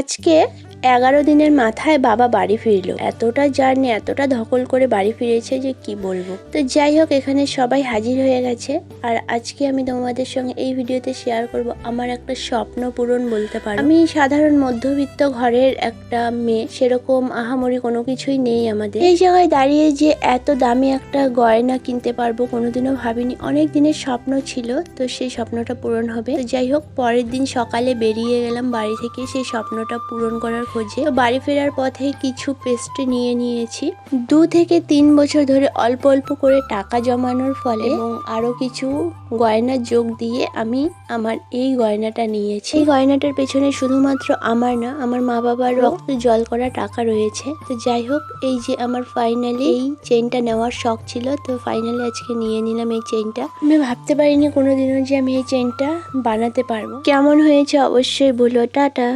আজকে 11 দিনের মাথায় বাবা বাড়ি ফিরলো। এতটা জার্নি, এতটা ধকল করে বাড়ি ফিরেছে যে কি বলবো। তো যাই হোক, এখানে সবাই হাজির হয়ে গেছে। আর আজকে আমি তোমাদের সঙ্গে এই ভিডিওতে শেয়ার করব আমার একটা স্বপ্ন পূরণ বলতে পারো। আমি সাধারণ মধ্যবিত্ত ঘরের একটা মেয়ে, সেরকম আহামরি কোনো কিছুই নেই আমাদের। এই জায়গায় দাঁড়িয়ে যে এত দামি একটা গয়না কিনতে পারবো কোনোদিনও ভাবিনি। অনেক দিনের স্বপ্ন ছিল, তো সেই স্বপ্নটা পূরণ হবে। তো যাই হোক, পরের দিন সকালে বেরিয়ে গেলাম বাড়ি থেকে সেই স্বপ্নটা পূরণ করার খোঁজে। তো বাড়ি ফেরার পথে কিছু পেস্ট্রি নিয়ে নিয়েছি। 2 থেকে 3 বছর ধরে অল্প অল্প করে টাকা জমানোর ফলে এবং আরো কিছু গয়না যোগ দিয়ে আমি আমার এই গয়নাটা নিয়েছি। এই গয়নাটার পেছনে শুধুমাত্র আমার না, আমার মা বাবার রক্ত জল করা টাকা রয়েছে। তো যাই হোক, এই যে আমার ফাইনালি এই চেইনটা নেওয়ার শখ ছিল, তো ফাইনালি আজকে নিয়ে নিলাম এই চেইনটা। আমি ভাবতে পারিনি কোনোদিনও যে আমি এই চেইনটা বানাতে পারবো। কেমন হয়েছে অবশ্যই বলো। টাটা।